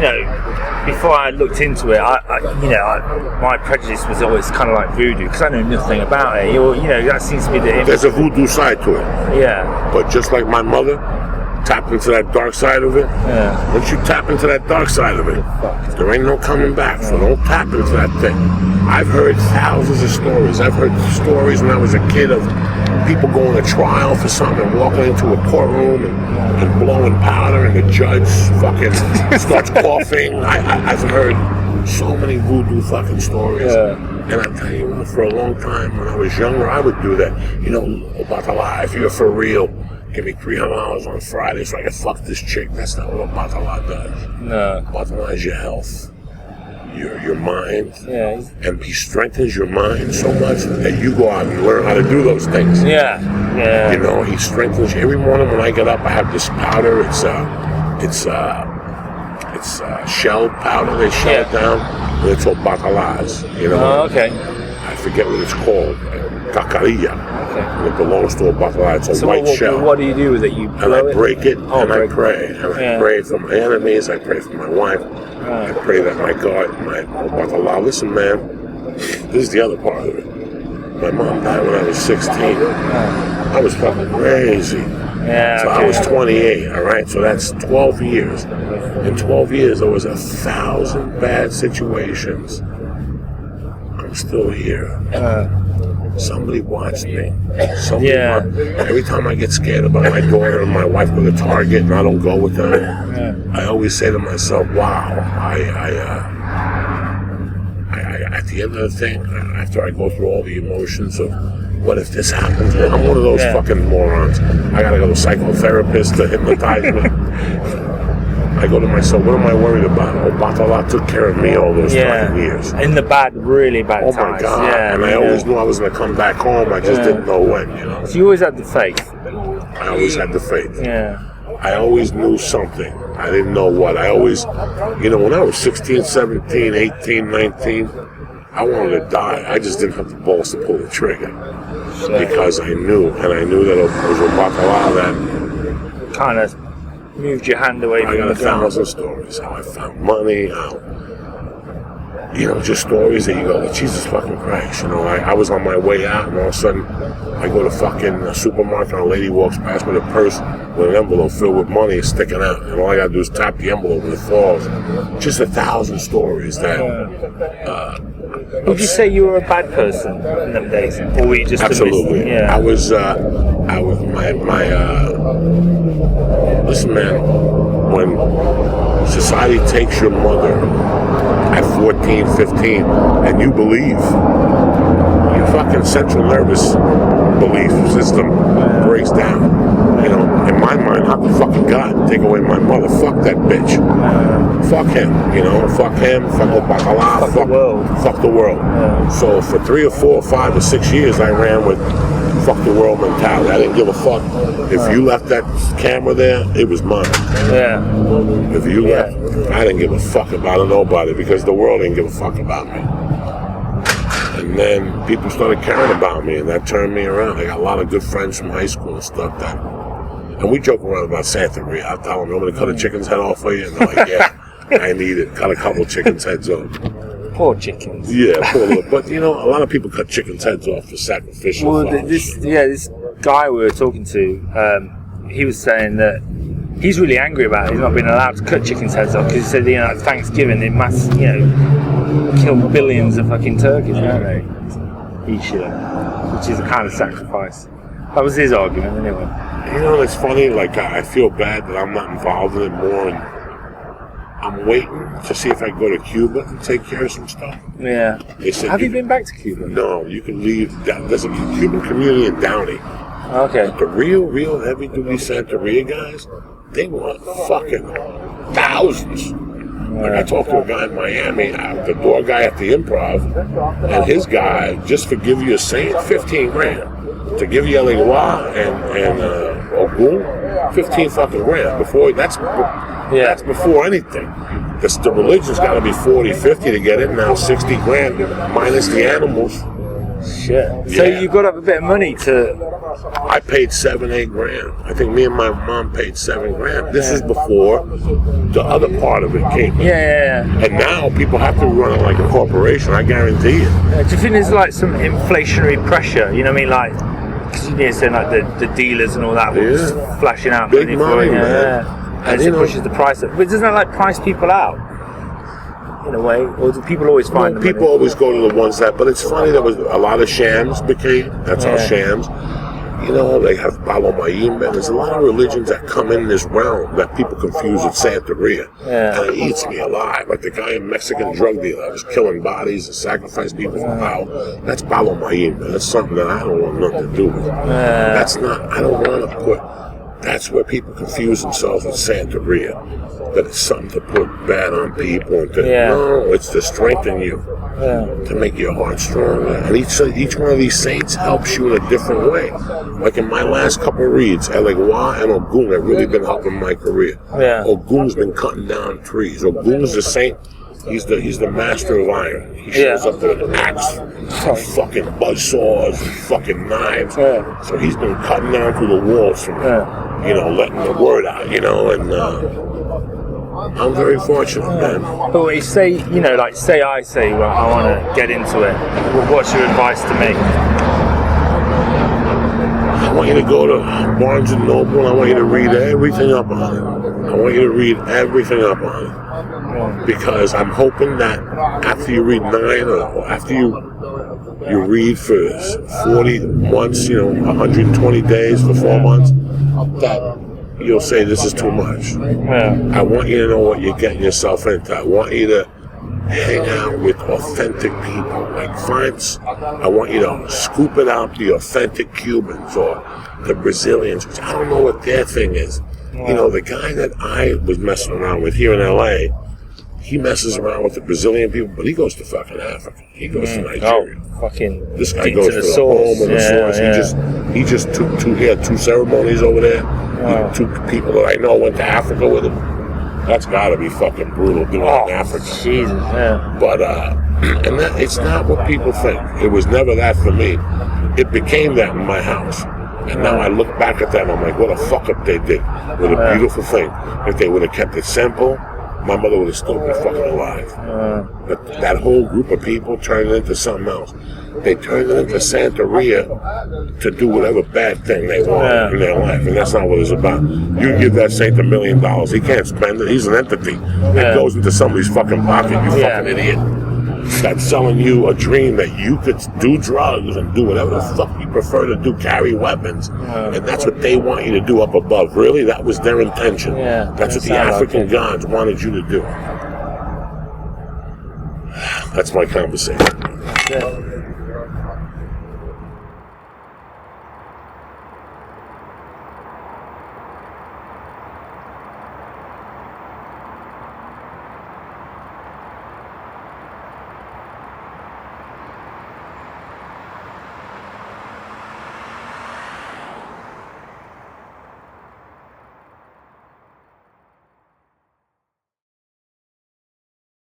before I looked into it, my prejudice was always kind of like voodoo because I know nothing about it. That seems to be the. There's a voodoo side to it. Yeah. But just like my mother tapped into that dark side of it. Yeah. Once you tap into that dark side of it, there ain't no coming back. So don't tap into that thing. I've heard thousands of stories. I've heard stories when I was a kid of people going to trial for something and walking into a courtroom and blowing powder and the judge fucking starts coughing. I've heard so many voodoo fucking stories. Yeah. And I tell you, for a long time when I was younger, I would do that. Obatala, if you're for real, give me $300 on Friday so I can fuck this chick. That's not what Obatala does. No. Obatala is your health, your mind, and he strengthens your mind so much that you go out and learn how to do those things. Yeah. He strengthens you. Every morning when I get up, I have this powder. It's shelled powder. They shell it down, and it's Obatala's. Oh, okay. I forget what it's called. Cacarilla. Okay. And it belongs to Obatala. It's a white shell. What do you do with it? You blow and I break it, and I pray. And I Yeah. pray for my enemies. I pray for my wife. I pray that my God, my Obatala. Listen, man, this is the other part of it. My mom died when I was 16. I was fucking crazy. Yeah. So I was 28, all right? So that's 12 years. In 12 years, there was 1,000 bad situations. I'm still here. Somebody watched me. Every time I get scared about my daughter and my wife go to Target and I don't go with them, I always say to myself, wow, at the end of the thing, after I go through all the emotions of what if this happens? I'm one of those fucking morons. I gotta go to a psychotherapist to hypnotize me. I go to myself, what am I worried about? Oh, Batala took care of me all those fucking years. In the bad, really bad times. Oh my God. Yeah, and I always knew I was going to come back home. I just didn't know when, you know. So you always had the faith. I always had the faith. Yeah. I always knew something. I didn't know what. I always, you know, when I was 16, 17, 18, 19, I wanted to die. I just didn't have the balls to pull the trigger. Because I knew, and I knew that it was Batala that kind of moved your hand away from the gun. I got 1,000 stories. How I found money, how, you know, just stories that you go, Jesus fucking Christ. You know, I was on my way out, and all of a sudden, I go to fucking supermarket, and a lady walks past with a purse with an envelope filled with money sticking out, and all I gotta do is tap the envelope and it falls. Just 1,000 stories that. Would you say you were a bad person in them days, or were you just absolutely? Yeah. I was listen, man. When society takes your mother at 14, 15, and you believe, your fucking central nervous belief system breaks down. You know, in my mind, how could fucking God take away my mother? Fuck that bitch. Fuck him. You know, fuck him. Fuck Batala. Fuck the world. Fuck the world. So for 3 or 4 or 5 or 6 years, I ran with fuck the world mentality. I didn't give a fuck. If you left that camera there, it was mine. Yeah. If you left, I didn't give a fuck about nobody because the world didn't give a fuck about me. And then people started caring about me, and that turned me around. I got a lot of good friends from high school and stuff and we joke around about Santeria. I tell them, I'm going to cut a chicken's head off for you. And they're like, yeah, I need it. Cut a couple chickens' heads off. Poor chickens. Yeah, poor little. But, you know, a lot of people cut chickens' heads off for sacrificial. Well, this guy we were talking to, he was saying that he's really angry about it. He's not being allowed to cut chickens' heads off because he said, you know, at Thanksgiving, they kill billions of fucking turkeys, don't they? Each year, which is a kind of sacrifice. That was his argument, anyway. You know, it's funny, like, I feel bad that I'm not involved in it more, and I'm waiting to see if I can go to Cuba and take care of some stuff. Yeah. Said, have you been back to Cuba? No, you can leave. There's a Cuban community in Downey. Okay. The real heavy-duty Santeria guys, they want fucking thousands. Like, I talked to a guy in Miami, the door guy at the Improv, and his guy, just for give you a saying, 15 grand. To give you Eligua and Ogun, 15 fucking grand. That's before anything. The religion's got to be 40, 50 to get in now, 60 grand minus the animals. Shit. So you got up a bit of money to... I paid 7, 8 grand. I think me and my mom paid 7 grand. This is before the other part of it came in. Yeah. And now people have to run it like a corporation, I guarantee it. Do you think there's like some inflationary pressure? You know what I mean? Like, because you're saying like the dealers and all that were just flashing out big money, man. And it pushes the price up. But doesn't that like price people out? In a way, or do people always find them? People always go to the ones that, but it's funny, there was a lot of shams became, that's how shams, you know, they have Palo Mayimbe, there's a lot of religions that come in this realm that people confuse with Santeria, and it eats me alive, like the guy in Mexican drug dealer that was killing bodies and sacrificing people for power, that's Palo Mayimbe, that's something that I don't want nothing to do with. That's not, I don't want to put, that's where people confuse themselves with Santeria. That it's something to put bad on people. And no, it's to strengthen you, to make your heart stronger. And each one of these saints helps you in a different way. Like in my last couple of reads, Eligua and Ogun have really been helping my career. Ogun's been cutting down trees. Ogun's the saint. He's the master of iron. He shows up with an axe, fucking buzzsaws, and fucking knives. So he's been cutting down through the walls from, letting the word out, and I'm very fortunate, man. But when you say, say I say, well, I want to get into it, what's your advice to me? I want you to go to Barnes & Noble and I want you to read everything up on it. I want you to read everything up on it. Because I'm hoping that after you read 9 or after you read for 40 months, 120 days for 4 months, that you'll say this is too much. I want you to know what you're getting yourself into. I want you to hang out with authentic people. Like I want you to scoop it out, the authentic Cubans or the Brazilians, which I don't know what their thing is. You know, the guy that I was messing around with here in L.A., he messes around with the Brazilian people, but he goes to fucking Africa. He goes to Nigeria. Oh, fucking this guy goes to the home and the source. He just had two ceremonies over there. Two people that I know went to Africa with him. That's got to be fucking brutal doing it in Africa. Jesus, yeah. But and that it's not what people think. It was never that for me. It became that in my house. And now I look back at that and I'm like, what a fuck up they did with a beautiful thing. If they would have kept it simple, my mother would have still been fucking alive. But that whole group of people turned it into something else. They turned it into Santeria to do whatever bad thing they want in their life. And that's not what it's about. You give that saint $1 million, he can't spend it. He's an entity. It goes into somebody's fucking pocket, you fucking idiot. That's selling you a dream that you could do drugs and do whatever the fuck you prefer to do, carry weapons. And that's what they want you to do up above. Really? That was their intention. That's what the African gods wanted you to do. That's my conversation.